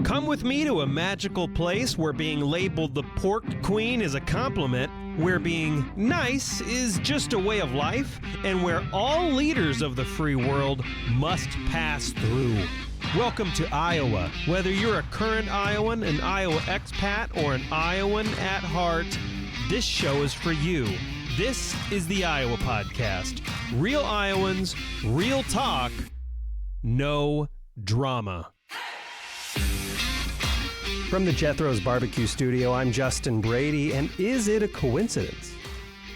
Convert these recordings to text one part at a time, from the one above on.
Come with me to a magical place where being labeled the Pork Queen is a compliment, where being nice is just a way of life, and where all leaders of the free world must pass through. Welcome to Iowa. Whether you're a current Iowan, an Iowa expat, or an Iowan at heart, this show is for you. This is the Iowa Podcast. Real Iowans, real talk, no drama. From the Jethro's Barbecue Studio, I'm Justin Brady, and is it a coincidence?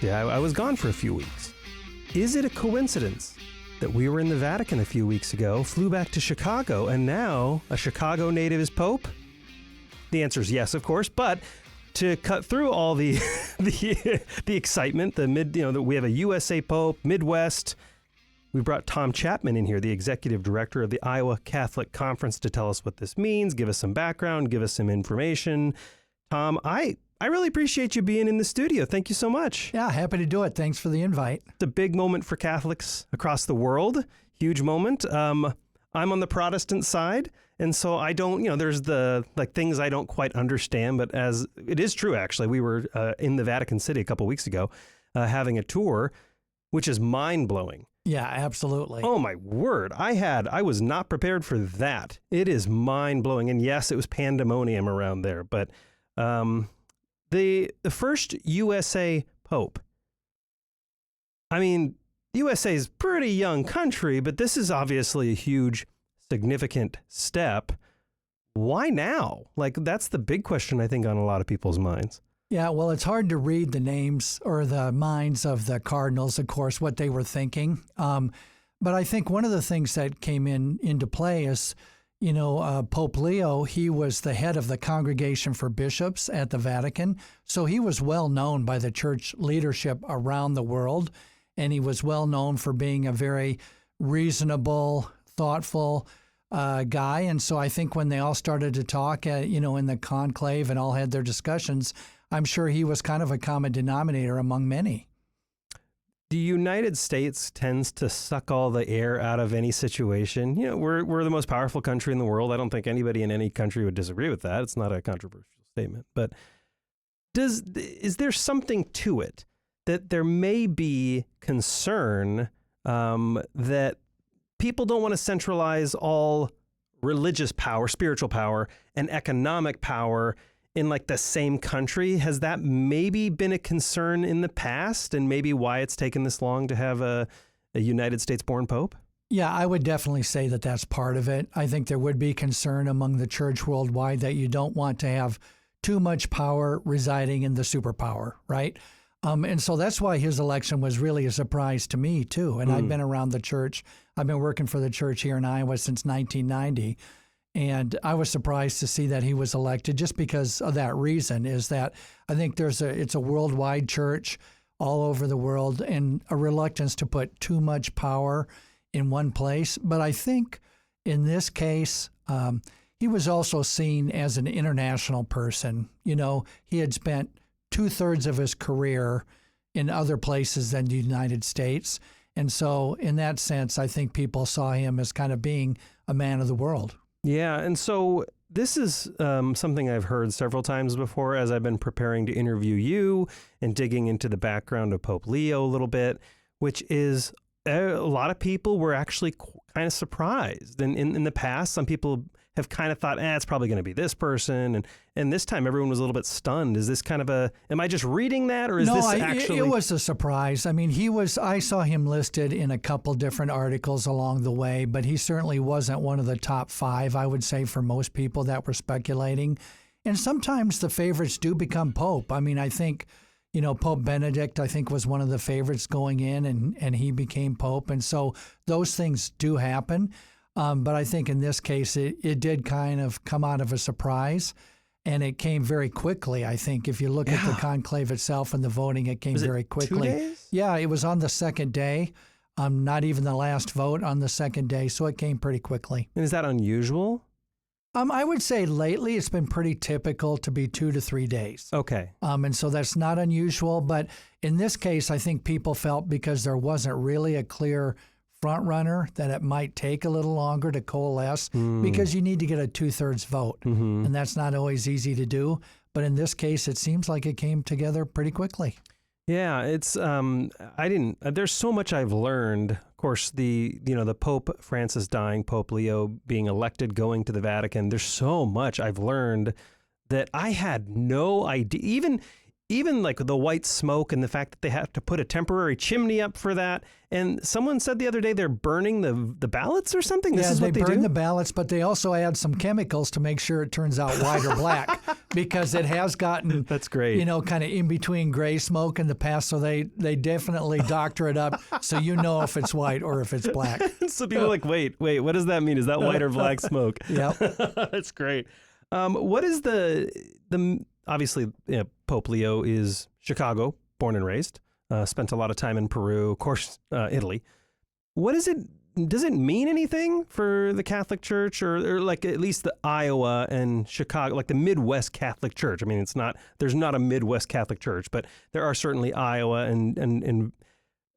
Yeah, I was gone for a few weeks. Is it a coincidence that we were in the Vatican a few weeks ago, flew back to Chicago, and now a Chicago native is Pope? The answer is yes, of course, but to cut through all the excitement, that we have a USA Pope, Midwest. We brought Tom Chapman in here, the executive director of the Iowa Catholic Conference, to tell us what this means, give us some background, give us some information. Tom, I really appreciate you being in the studio. Thank you so much. Yeah, happy to do it. Thanks for the invite. It's a big moment for Catholics across the world. Huge moment. I'm on the Protestant side, and so I don't, there's the things I don't quite understand, but as it is true, actually, we were in the Vatican City a couple weeks ago having a tour, which is mind-blowing. Yeah, absolutely. Oh, my word. I was not prepared for that. It is mind-blowing. And yes, it was pandemonium around there. But the first USA Pope, I mean, the USA is a pretty young country, but this is obviously a huge, significant step. Why now? That's the big question, I think, on a lot of people's minds. Yeah, well, it's hard to read the names or the minds of the cardinals, of course, what they were thinking. But I think one of the things that came into play is, Pope Leo, he was the head of the Congregation for Bishops at the Vatican. So he was well known by the church leadership around the world. And he was well known for being a very reasonable, thoughtful guy. And so I think when they all started to talk, in the conclave and all had their discussions, I'm sure he was kind of a common denominator among many. The United States tends to suck all the air out of any situation. We're the most powerful country in the world. I don't think anybody in any country would disagree with that. It's not a controversial statement. But is there something to it that there may be concern that people don't want to centralize all religious power, spiritual power, and economic power in the same country? Has that maybe been a concern in the past, and maybe why it's taken this long to have a United States-born Pope? Yeah, I would definitely say that that's part of it. I think there would be concern among the church worldwide that you don't want to have too much power residing in the superpower, right? And so that's why his election was really a surprise to me, too. And I've been around the church. I've been working for the church here in Iowa since 1990. And I was surprised to see that he was elected just because of that reason, is that I think it's a worldwide church all over the world and a reluctance to put too much power in one place. But I think in this case, he was also seen as an international person. He had spent 2/3 of his career in other places than the United States. And so in that sense, I think people saw him as kind of being a man of the world. Yeah, and so this is something I've heard several times before as I've been preparing to interview you and digging into the background of Pope Leo a little bit, which is a lot of people were actually kind of surprised. And in the past, some people have kind of thought, it's probably going to be this person. And this time everyone was a little bit stunned. Is this kind of am I just reading that, or is this actually? It was a surprise. I mean, I saw him listed in a couple different articles along the way, but he certainly wasn't one of the top 5, I would say, for most people that were speculating. And sometimes the favorites do become Pope. I mean, I think, Pope Benedict, I think, was one of the favorites going in, and he became Pope. And so those things do happen. But I think in this case, it did kind of come out of a surprise, and it came very quickly. I think if you look at the conclave itself and the voting, it came very quickly. 2 days? Yeah, it was on the second day, not even the last vote on the second day, so it came pretty quickly. And is that unusual? I would say lately it's been pretty typical to be 2 to 3 days. Okay. And so that's not unusual. But in this case, I think people felt because there wasn't really a clear front runner, that it might take a little longer to coalesce because you need to get a 2/3 vote. And that's not always easy to do. But in this case, it seems like it came together pretty quickly. Yeah, it's there's so much I've learned. Of course, the Pope Francis dying, Pope Leo being elected, going to the Vatican. There's so much I've learned that I had no idea. Even like the white smoke and the fact that they have to put a temporary chimney up for that. And someone said the other day they're burning the ballots or something. This is what they burn do? the ballots, but they also add some chemicals to make sure it turns out white or black because it has gotten that's great. Kind of in between gray smoke in the past. So they definitely doctor it up so you know if it's white or if it's black. So people are like, wait, what does that mean? Is that white or black smoke? Yep. That's great. What is the obviously, Pope Leo is Chicago, born and raised, spent a lot of time in Peru, of course, Italy. What is it? Does it mean anything for the Catholic Church or like at least the Iowa and Chicago, like the Midwest Catholic Church? I mean, there's not a Midwest Catholic Church, but there are certainly Iowa and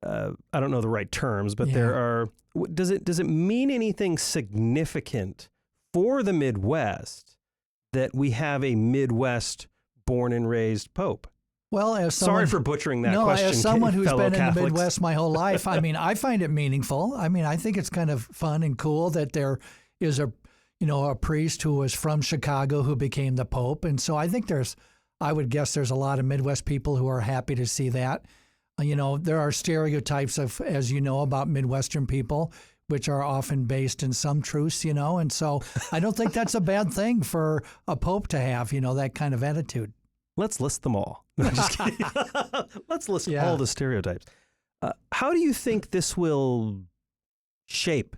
I don't know the right terms, but there are. Does it mean anything significant for the Midwest that we have a Midwest born and raised Pope? Well, sorry for butchering that question. As someone who's been Catholics. in the Midwest my whole life, I mean, I find it meaningful. I mean, I think it's kind of fun and cool that there is a priest who was from Chicago who became the Pope. And so I think I would guess there's a lot of Midwest people who are happy to see that. There are stereotypes as you know, about Midwestern people, which are often based in some truths, and so I don't think that's a bad thing for a Pope to have, that kind of attitude. Let's list them all. No, I'm just kidding. Let's list all the stereotypes. How do you think this will shape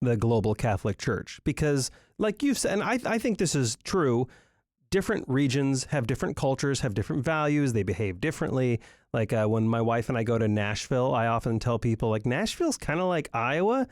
the global Catholic Church? Because like you've said, and I think this is true, different regions have different cultures, have different values, they behave differently. Like when my wife and I go to Nashville, I often tell people like Nashville's kind of like Iowa,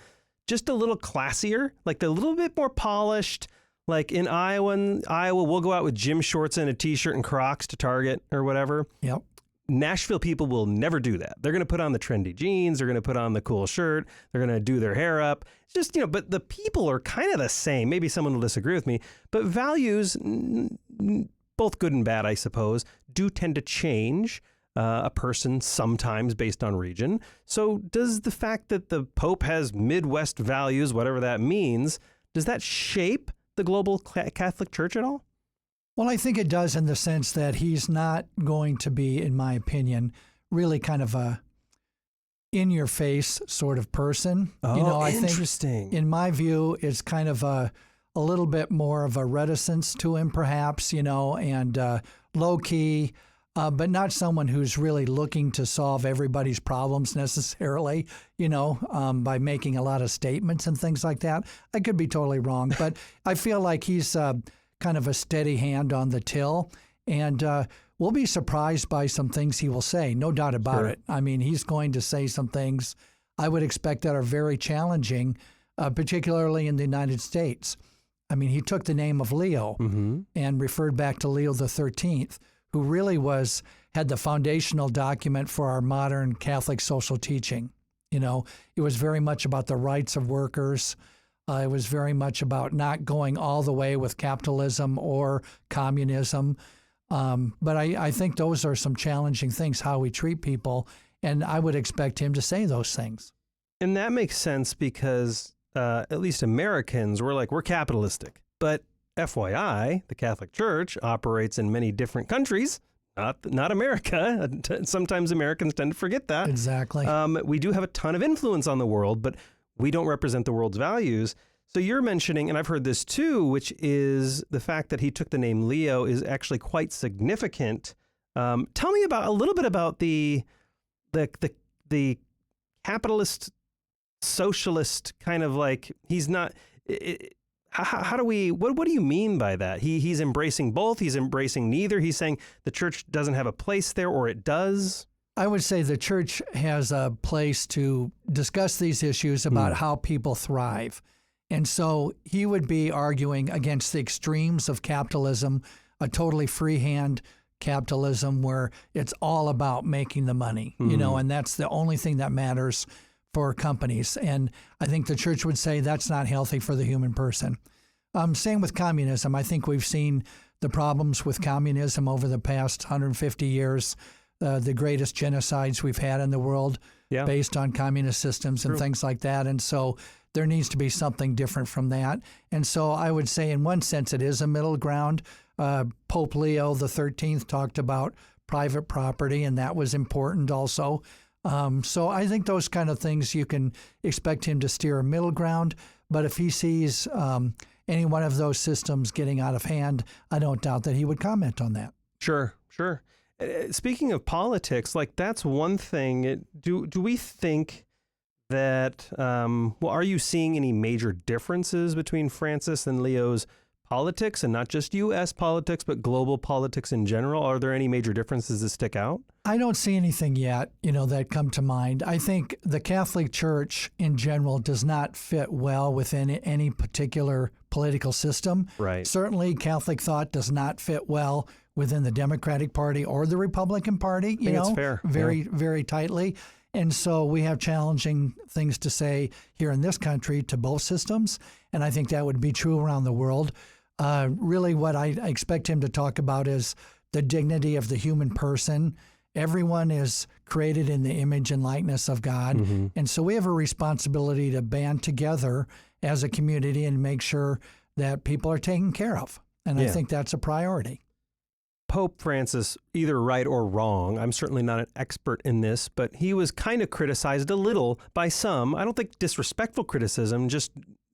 just a little classier, like a little bit more polished. Like in Iowa, we'll go out with gym shorts and a T-shirt and Crocs to Target or whatever. Yep. Nashville people will never do that. They're going to put on the trendy jeans. They're going to put on the cool shirt. They're going to do their hair up. It's just, but the people are kind of the same. Maybe someone will disagree with me, but values, both good and bad, I suppose, do tend to change a person sometimes based on region. So does the fact that the Pope has Midwest values, whatever that means, does that shape the global Catholic Church at all? Well, I think it does in the sense that he's not going to be, in my opinion, really kind of a in-your-face sort of person. Oh, I interesting. think, in my view, it's kind of a little bit more of a reticence to him, perhaps, and low-key, but not someone who's really looking to solve everybody's problems necessarily, by making a lot of statements and things like that. I could be totally wrong, but I feel like he's kind of a steady hand on the till, and we'll be surprised by some things he will say, no doubt about it. I mean, he's going to say some things I would expect that are very challenging, particularly in the United States. I mean, he took the name of Leo and referred back to Leo XIII, who really had the foundational document for our modern Catholic social teaching. It was very much about the rights of workers. It was very much about not going all the way with capitalism or communism. But I think those are some challenging things, how we treat people, and I would expect him to say those things. And that makes sense because at least Americans, we're capitalistic. But FYI, the Catholic Church operates in many different countries, not America. Sometimes Americans tend to forget that. Exactly. We do have a ton of influence on the world, but we don't represent the world's values. So you're mentioning, and I've heard this too, which is the fact that he took the name Leo is actually quite significant. Tell me a little bit about the capitalist socialist kind of like he's not. How do we? What do you mean by that? He's embracing both. He's embracing neither. He's saying the church doesn't have a place there, or it does. I would say the church has a place to discuss these issues about how people thrive. And so he would be arguing against the extremes of capitalism, a totally freehand capitalism where it's all about making the money, and that's the only thing that matters for companies. And I think the church would say that's not healthy for the human person. Same with communism. I think we've seen the problems with communism over the past 150 years, the greatest genocides we've had in the world based on communist systems and things like that. And so there needs to be something different from that. And so I would say in one sense it is a middle ground. Pope Leo XIII talked about private property, and that was important also. So I think those kind of things you can expect him to steer a middle ground. But if he sees any one of those systems getting out of hand, I don't doubt that he would comment on that. Sure. Speaking of politics, like that's one thing. Do we think that, are you seeing any major differences between Francis and Leo's politics, and not just U.S. politics, but global politics in general? Are there any major differences that stick out? I don't see anything yet, that come to mind. I think the Catholic Church in general does not fit well within any particular political system. Right. Certainly, Catholic thought does not fit well within the Democratic Party or the Republican Party, that's fair. Very tightly. And so we have challenging things to say here in this country to both systems, and I think that would be true around the world. Really what I expect him to talk about is the dignity of the human person. Everyone is created in the image and likeness of God, and so we have a responsibility to band together as a community and make sure that people are taken care of, and I think that's a priority. Pope Francis, either right or wrong, I'm certainly not an expert in this, but he was kind of criticized a little by some, I don't think disrespectful criticism, just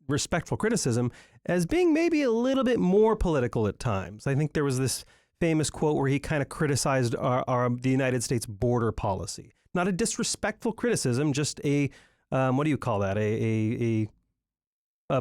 respectful criticism, as being maybe a little bit more political at times. I think there was this famous quote where he kind of criticized the United States border policy. Not a disrespectful criticism, just a, what do you call that? A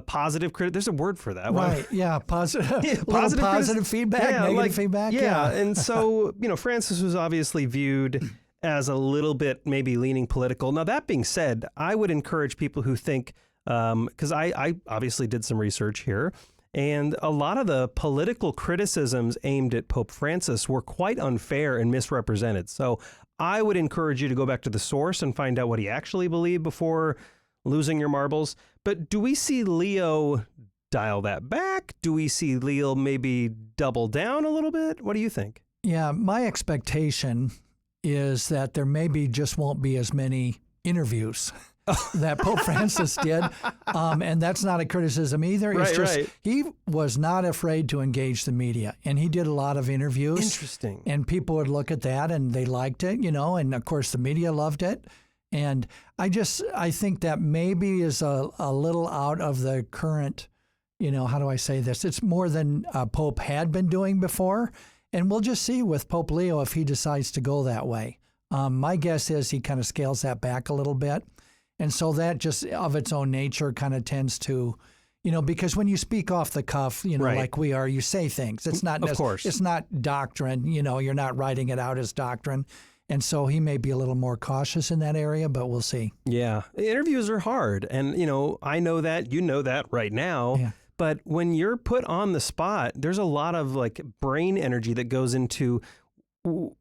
positive critic. There's a word for that. Right. Yeah. Positive. Positive feedback, negative feedback. Yeah. And so, Francis was obviously viewed as a little bit maybe leaning political. Now, that being said, I would encourage people who think, because I obviously did some research here, and a lot of the political criticisms aimed at Pope Francis were quite unfair and misrepresented. So I would encourage you to go back to the source and find out what he actually believed before losing your marbles. But do we see Leo dial that back? Do we see Leo maybe double down a little bit? What do you think? Yeah, my expectation is that there maybe just won't be as many interviews that Pope Francis did. And that's not a criticism either. It's just he was not afraid to engage the media, and he did a lot of interviews. Interesting. And people would look at that and they liked it, and of course the media loved it. And I think that maybe is a little out of the current, how do I say this? It's more than Pope had been doing before. And we'll just see with Pope Leo if he decides to go that way. My guess is he kind of scales that back a little bit. And so that just of its own nature kind of tends to, because when you speak off the cuff, like we are, you say things. It's not, of course, it's not doctrine, you're not writing it out as doctrine. And so he may be a little more cautious in that area, but we'll see. Yeah. Interviews are hard. And, I know that, that right now. Yeah. But when you're put on the spot, there's a lot of brain energy that goes into,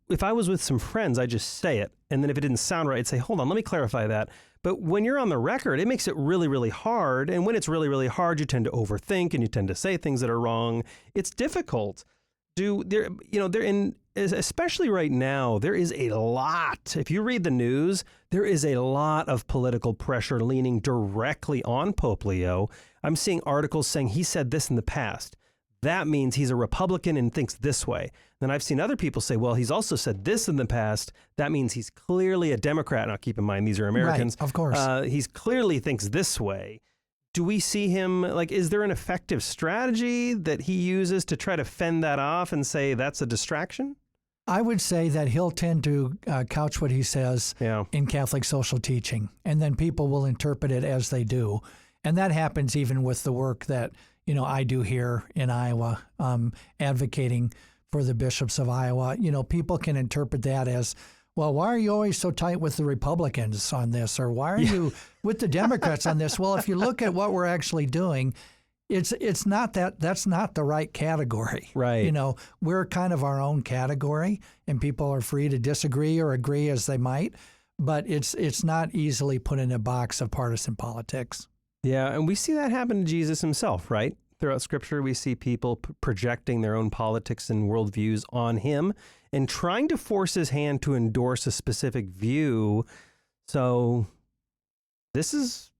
if I was with some friends, I'd just say it. And then if it didn't sound right, I'd say, hold on, let me clarify that. But when you're on the record, it makes it really, really hard. And when it's really, really hard, you tend to overthink and you tend to say things that are wrong. It's difficult. Especially right now, there is a lot. If you read the news, there is a lot of political pressure leaning directly on Pope Leo. I'm seeing articles saying he said this in the past. That means he's a Republican and thinks this way. Then I've seen other people say, well, he's also said this in the past. That means he's clearly a Democrat. Now, keep in mind, these are Americans. Right, of course. He's clearly thinks this way. Do we see him, is there an effective strategy that he uses to try to fend that off and say that's a distraction? I would say that he'll tend to couch what he says in Catholic social teaching, and then people will interpret it as they do. And that happens even with the work that, I do here in Iowa, advocating for the bishops of Iowa. People can interpret that as, well, why are you always so tight with the Republicans on this? Or why are you with the Democrats on this? Well, if you look at what we're actually doing, it's not that's not the right category. Right. We're kind of our own category, and people are free to disagree or agree as they might. but it's not easily put in a box of partisan politics. Yeah, and we see that happen to Jesus himself, right? Throughout Scripture, we see people projecting their own politics and worldviews on him and trying to force his hand to endorse a specific view. So this has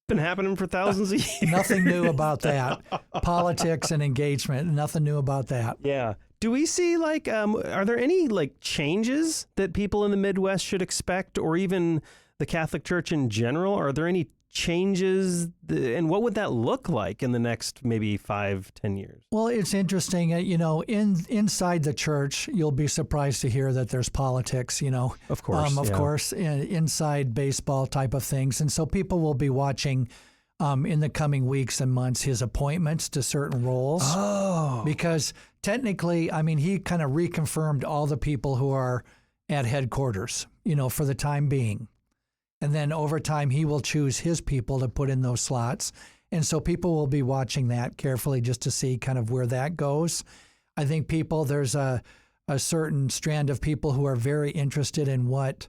been happening for thousands of years. Nothing new about that. Politics and engagement, nothing new about that. Yeah. Do we see, like, are there any, like, changes that people in the Midwest should expect, or even the Catholic Church in general? Are there any changes, and what would that look like in the next maybe 5-10 years? Well, it's interesting. Inside the church, you'll be surprised to hear that there's politics. Of course, of course, inside baseball type of things, and so people will be watching in the coming weeks and months his appointments to certain roles. Oh, because technically, he kind of reconfirmed all the people who are at headquarters, for the time being. And then over time, he will choose his people to put in those slots. And so people will be watching that carefully just to see kind of where that goes. I think there's a certain strand of people who are very interested in what,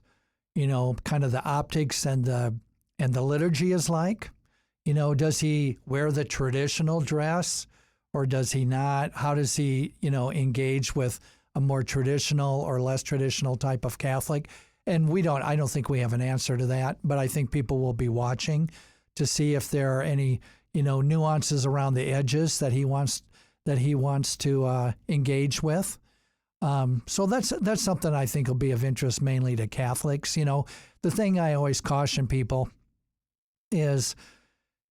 kind of the optics and the liturgy is like. Does he wear the traditional dress or does he not? How does he, engage with a more traditional or less traditional type of Catholic? And I don't think we have an answer to that, but I think people will be watching to see if there are any, nuances around the edges that he wants to engage with. So that's something I think will be of interest mainly to Catholics. The thing I always caution people is,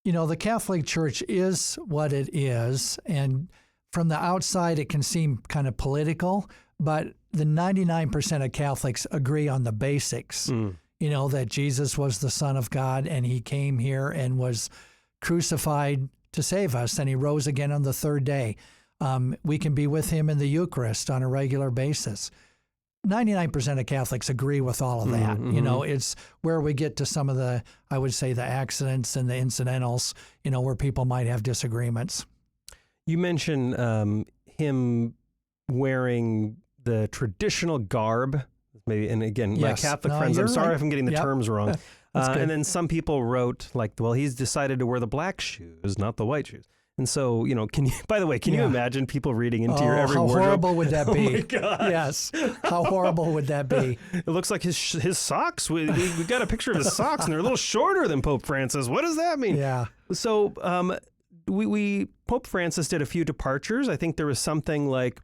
the Catholic Church is what it is, and from the outside it can seem kind of political, but the 99% of Catholics agree on the basics, that Jesus was the Son of God and he came here and was crucified to save us and he rose again on the third day. We can be with him in the Eucharist on a regular basis. 99% of Catholics agree with all of that. Mm-hmm. It's where we get to some of the, I would say, the accidents and the incidentals, where people might have disagreements. You mentioned him wearing the traditional garb, maybe, and again, Yes. my Catholic friends, I'm sorry right. if I'm getting the Yep. terms wrong. That's good. And then some people wrote, like, well, he's decided to wear the black shoes, not the white shoes. And so, can you imagine people reading into your every how wardrobe? horrible would that be? Oh my God. Yes. How horrible would that be? It looks like his socks. We got a picture of his socks, and they're a little shorter than Pope Francis. What does that mean? Yeah. So Pope Francis did a few departures. I think there was something like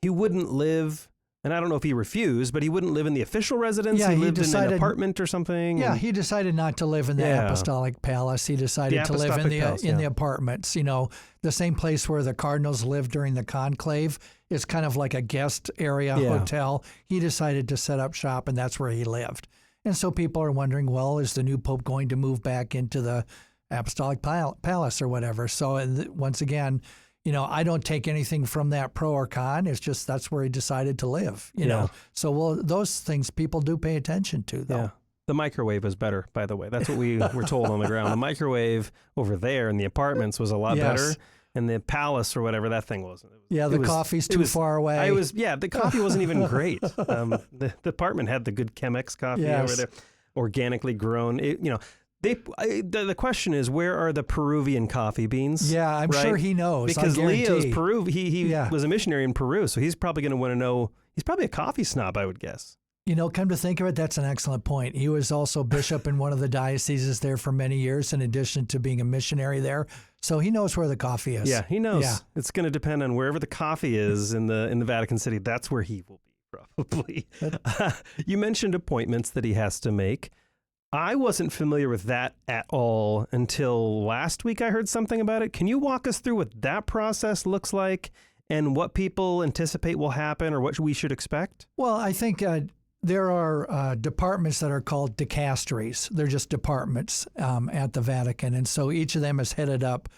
he wouldn't live, and I don't know if he refused, but he wouldn't live in the official residence. Yeah, he he lived in decided- an apartment or something. Yeah, and- he decided not to live in the Yeah. Apostolic Palace. He decided to live in Apostolic the Palace, in yeah. the apartments. The same place where the cardinals lived during the conclave. It's kind of like a guest area Yeah. hotel. He decided to set up shop, and that's where he lived. And so people are wondering, well, is the new pope going to move back into the Apostolic Palace or whatever? So once again, I don't take anything from that pro or con. It's just that's where he decided to live. Yeah. So those things people do pay attention to, though. Yeah. The microwave was better, by the way. That's what we were told on the ground. The microwave over there in the apartments was a lot Yes. better. And the palace or whatever, that thing wasn't. The coffee's too far away. The coffee wasn't even great. The apartment had the good Chemex coffee Yes. over there, organically grown. The question is, where are the Peruvian coffee beans? Yeah, I'm right? sure he knows. Because I guarantee. Leo's Peru, he Yeah. was a missionary in Peru, so he's probably going to want to know. He's probably a coffee snob, I would guess. Come to think of it, that's an excellent point. He was also bishop in one of the dioceses there for many years, in addition to being a missionary there. So he knows where the coffee is. Yeah, he knows. Yeah. It's going to depend on wherever the coffee is in the Vatican City. That's where he will be, probably. You mentioned appointments that he has to make. I wasn't familiar with that at all until last week. I heard something about it. Can you walk us through what that process looks like and what people anticipate will happen or what we should expect? Well, I think there are departments that are called dicasteries. They're just departments at the Vatican. And so each of them is headed up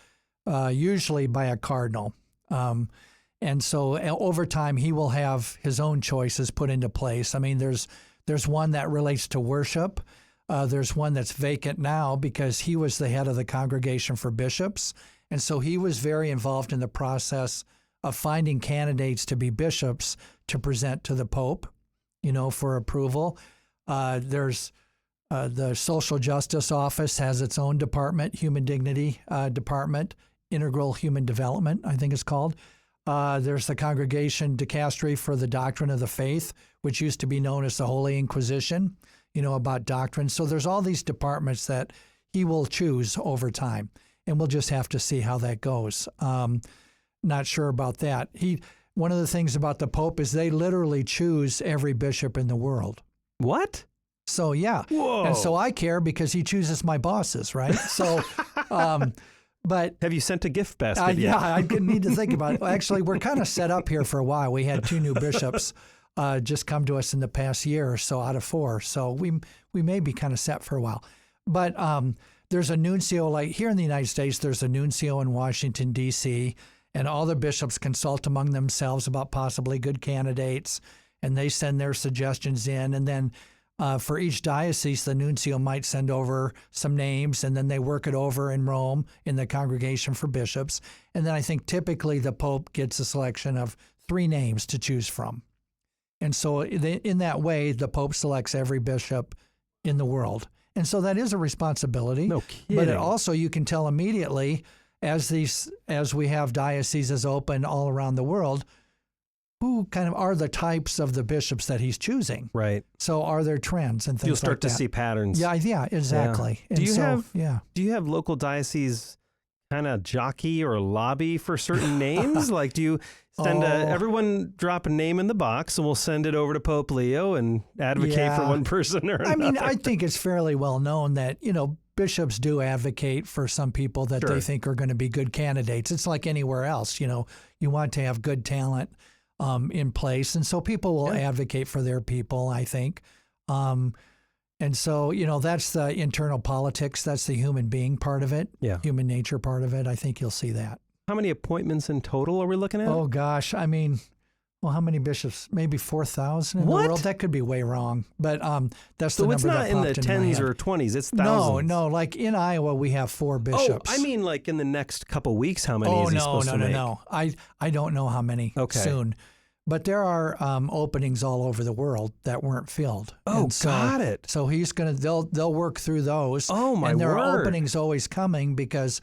usually by a cardinal. And so over time, he will have his own choices put into place. I mean, there's one that relates to worship. There's one that's vacant now because he was the head of the Congregation for Bishops. And so he was very involved in the process of finding candidates to be bishops to present to the Pope, for approval. There's the Social Justice Office has its own department, Human Dignity Department, Integral Human Development, I think it's called. There's the Congregation Dicastery for the Doctrine of the Faith, which used to be known as the Holy Inquisition, about doctrine. So there's all these departments that he will choose over time, and we'll just have to see how that goes. Not sure about that. One of the things about the Pope is they literally choose every bishop in the world. What? So, yeah. Whoa. And so I care because he chooses my bosses, right? So, but have you sent a gift basket yet? Yeah, I need to think about it. Actually, we're kind of set up here for a while. We had 2 new bishops just come to us in the past year or so out of 4. So we may be kind of set for a while. But there's a nuncio, like here in the United States, there's a nuncio in Washington, D.C., and all the bishops consult among themselves about possibly good candidates, and they send their suggestions in. And then for each diocese, the nuncio might send over some names, and then they work it over in Rome in the Congregation for Bishops. And then I think typically the Pope gets a selection of 3 names to choose from. And so in that way, the Pope selects every bishop in the world. And so that is a responsibility. No kidding. But also you can tell immediately as we have dioceses open all around the world, who kind of are the types of the bishops that he's choosing. Right. So are there trends and things like that? You'll start to see patterns. Yeah, exactly. Yeah. Do you have local dioceses kind of jockey or lobby for certain names? Like, do you send everyone drop a name in the box and we'll send it over to Pope Leo and advocate for one person or another? I mean, I think it's fairly well known that, bishops do advocate for some people that they think are going to be good candidates. It's like anywhere else, you want to have good talent in place. And so people will advocate for their people, I think. And so, that's the internal politics. That's the human being part of it, human nature part of it. I think you'll see that. How many appointments in total are we looking at? Oh, gosh. I mean, how many bishops? Maybe 4,000 in the world? That could be way wrong. But that's the number that popped in my head. So it's not in the 10s or 20s. It's thousands. No. Like in Iowa, we have 4 bishops. Oh, I mean like in the next couple weeks, how many is he supposed to make? No. I don't know how many soon. But there are openings all over the world that weren't filled. Oh, got it. So he's they'll work through those. Oh, my word. And there are openings always coming because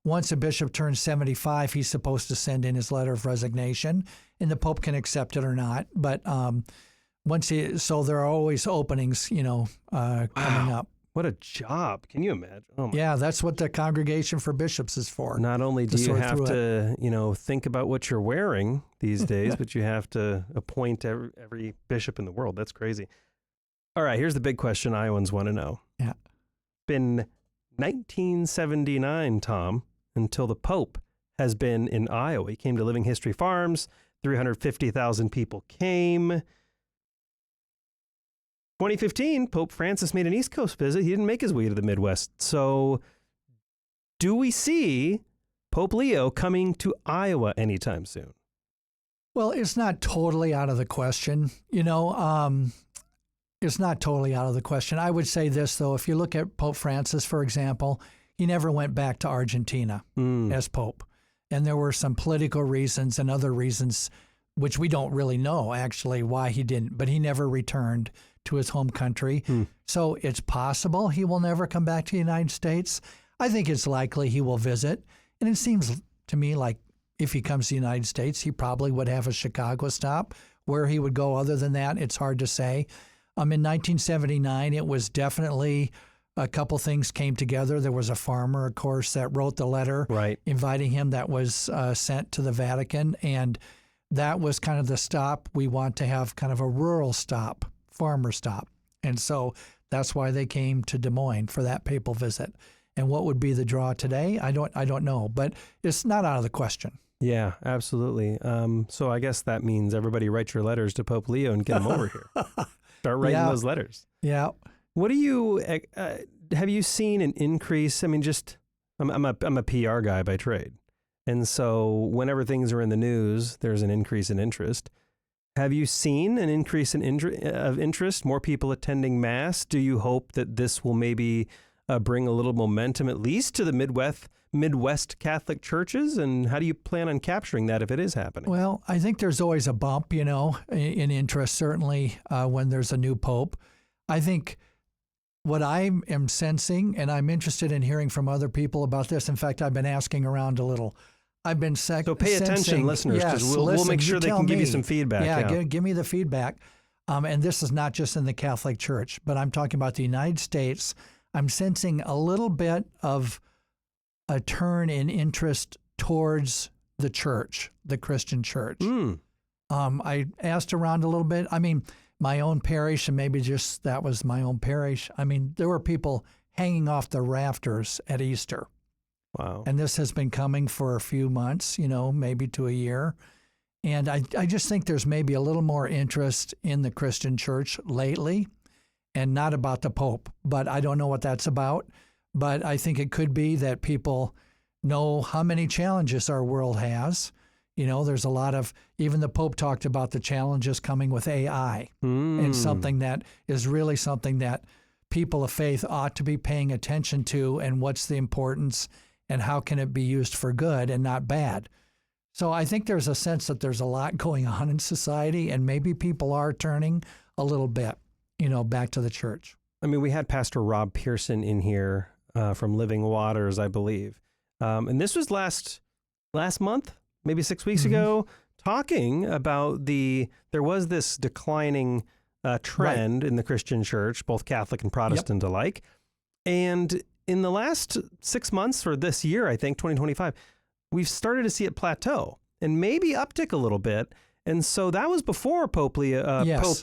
once a bishop turns 75, he's supposed to send in his letter of resignation, and the Pope can accept it or not. But so there are always openings, coming up. What a job. Can you imagine? Oh yeah, that's what the Congregation for Bishops is for. Not only do you have to, think about what you're wearing these days, but you have to appoint every bishop in the world. That's crazy. All right, here's the big question Iowans want to know. Yeah. Been 1979, Tom, until the Pope has been in Iowa. He came to Living History Farms. 350,000 people came. 2015, Pope Francis made an East Coast visit. He didn't make his way to the Midwest. So do we see Pope Leo coming to Iowa anytime soon? Well, it's not totally out of the question. It's not totally out of the question. I would say this, though. If you look at Pope Francis, for example, he never went back to Argentina as Pope. And there were some political reasons and other reasons, which we don't really know, actually, why he didn't. But he never returned to his home country. So it's possible he will never come back to the United States. I think it's likely he will visit. And it seems to me like if he comes to the United States, he probably would have a Chicago stop. Where he would go other than that, it's hard to say. In 1979, it was definitely a couple things came together. There was a farmer, of course, that wrote the letter inviting him that was sent to the Vatican. And that was kind of the stop. We want to have kind of a rural stop, farmer stop. And so that's why they came to Des Moines for that papal visit. And what would be the draw today? I don't know, but it's not out of the question. Yeah, absolutely. So I guess that means everybody write your letters to Pope Leo and get him over here. Start writing those letters. Yeah. What do you have you seen an increase? I mean, I'm a PR guy by trade, and so whenever things are in the news, there's an increase in interest. Have you seen an increase in interest? More people attending Mass? Do you hope that this will maybe bring a little momentum, at least to the Midwest Catholic churches? And how do you plan on capturing that if it is happening? Well, I think there's always a bump, in interest, certainly when there's a new pope. I think what I am sensing, and I'm interested in hearing from other people about this. In fact, I've been asking around a little. I've been So pay attention, listeners, because we'll make sure they can give you some feedback. Yeah, give me the feedback. And this is not just in the Catholic Church, but I'm talking about the United States. I'm sensing a little bit of a turn in interest towards the church, the Christian church. I asked around a little bit. I mean, my own parish, and maybe just that was my own parish. I mean, there were people hanging off the rafters at Easter. Wow. And this has been coming for a few months, maybe to a year. And I just think there's maybe a little more interest in the Christian church lately, and not about the Pope. But I don't know what that's about. But I think it could be that people know how many challenges our world has. There's a lot of, even the Pope talked about the challenges coming with AI, and something that is really something that people of faith ought to be paying attention to, and what's the importance, and how can it be used for good and not bad. So I think there's a sense that there's a lot going on in society, and maybe people are turning a little bit, back to the church. I mean, we had Pastor Rob Pearson in here from Living Waters, I believe. And this was last month, maybe 6 weeks ago, talking about there was this declining trend in the Christian church, both Catholic and Protestant alike. And in the last 6 months, or this year, I think, 2025, we've started to see it plateau and maybe uptick a little bit. And so that was before Pope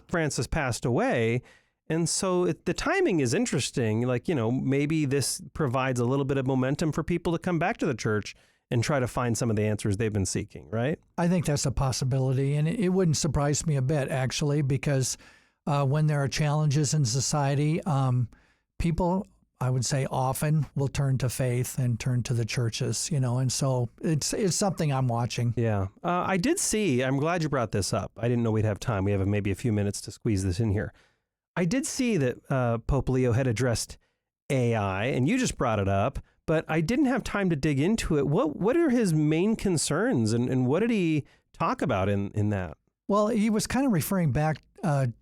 Francis passed away. And so the timing is interesting. Like, maybe this provides a little bit of momentum for people to come back to the church and try to find some of the answers they've been seeking, right? I think that's a possibility. And it wouldn't surprise me a bit, actually, because when there are challenges in society, people, I would say, often will turn to faith and turn to the churches, and so it's something I'm watching. Yeah. I did see, I'm glad you brought this up. I didn't know we'd have time. We have maybe a few minutes to squeeze this in here. I did see that Pope Leo had addressed AI, and you just brought it up, but I didn't have time to dig into it. What are his main concerns, and what did he talk about in that? Well, he was kind of referring back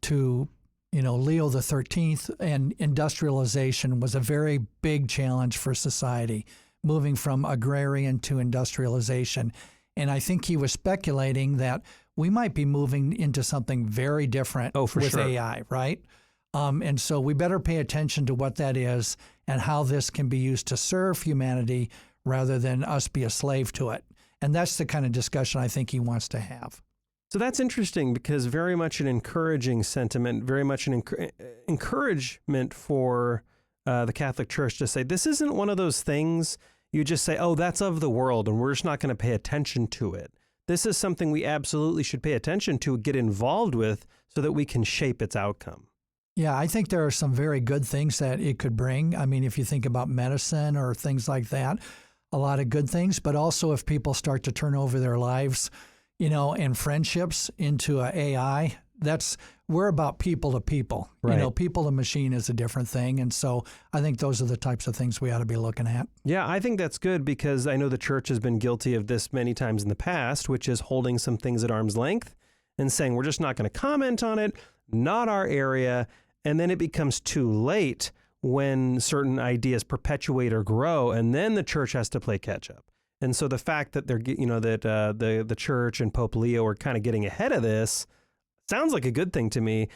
to Leo XIII, and industrialization was a very big challenge for society, moving from agrarian to industrialization. And I think he was speculating that we might be moving into something very different with AI, right? And so we better pay attention to what that is and how this can be used to serve humanity rather than us be a slave to it. And that's the kind of discussion I think he wants to have. So that's interesting, because very much an encouraging sentiment, very much an encouragement for the Catholic Church to say, this isn't one of those things you just say, oh, that's of the world, and we're just not going to pay attention to it. This is something we absolutely should pay attention to, get involved with, so that we can shape its outcome. Yeah, I think there are some very good things that it could bring. I mean, if you think about medicine or things like that, a lot of good things, but also if people start to turn over their lives, and friendships into AI, we're about people to people. Right. People to machine is a different thing. And so I think those are the types of things we ought to be looking at. Yeah, I think that's good, because I know the church has been guilty of this many times in the past, which is holding some things at arm's length and saying, we're just not going to comment on it, not our area. And then it becomes too late when certain ideas perpetuate or grow, and then the church has to play catch up. And so the fact that the church and Pope Leo are kind of getting ahead of this sounds like a good thing to me.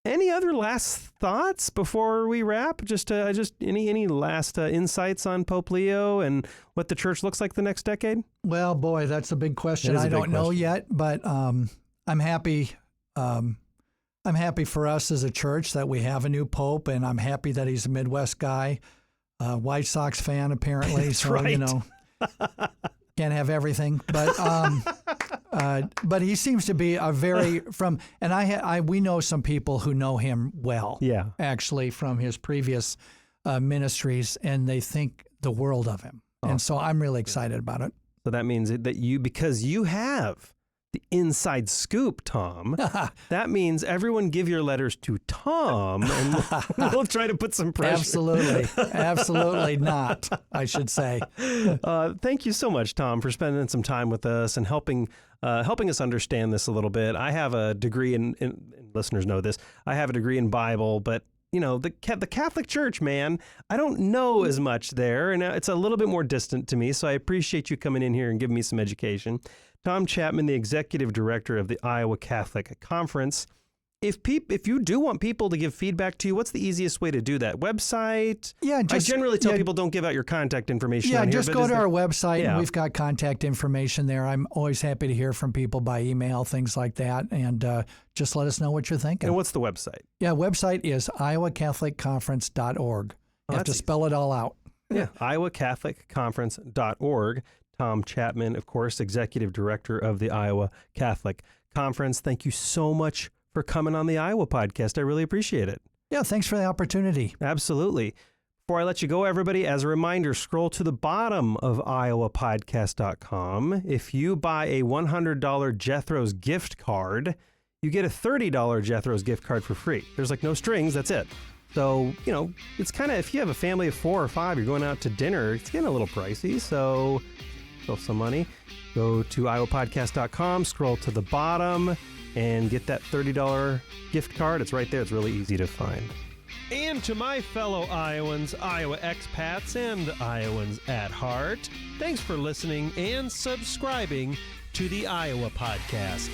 Any other last thoughts before we wrap? Just any last insights on Pope Leo and what the church looks like the next decade? Well, boy, that's a big question. I don't know yet, but I'm happy. I'm happy for us as a church that we have a new pope, and I'm happy that he's a Midwest guy, White Sox fan apparently. That's so right. Can't have everything, but he seems to be a very we know some people who know him well. Yeah, actually from his previous ministries, and they think the world of him. Oh. And so I'm really excited about it. So that means that because you have the inside scoop, Tom, that means everyone give your letters to Tom, and we'll try to put some pressure. Absolutely not, I should say. Thank you so much, Tom, for spending some time with us and helping us understand this a little bit. I have a degree in listeners know this, I have a degree in Bible, but the Catholic Church, man, I don't know as much there, and it's a little bit more distant to me, so I appreciate you coming in here and giving me some education. Tom Chapman, the executive director of the Iowa Catholic Conference. If you do want people to give feedback to you, what's the easiest way to do that? Website? Yeah, I generally tell people don't give out your contact information on here. Just go to our website, and we've got contact information there. I'm always happy to hear from people by email, things like that, and just let us know what you're thinking. And what's the website? Yeah, website is iowacatholicconference.org. You have to spell it all out. Yeah, iowacatholicconference.org. Tom Chapman, of course, executive director of the Iowa Catholic Conference. Thank you so much for coming on the Iowa podcast. I really appreciate it. Yeah, thanks for the opportunity. Absolutely. Before I let you go, everybody, as a reminder, scroll to the bottom of iowapodcast.com. If you buy a $100 Jethro's gift card, you get a $30 Jethro's gift card for free. There's no strings. That's it. So, it's kind of, if you have a family of 4 or 5, you're going out to dinner, it's getting a little pricey. So, save some money. Go to iowapodcast.com, scroll to the bottom, and get that $30 gift card. It's right there. It's really easy to find. And to my fellow Iowans, Iowa expats, and Iowans at heart, thanks for listening and subscribing to the Iowa Podcast.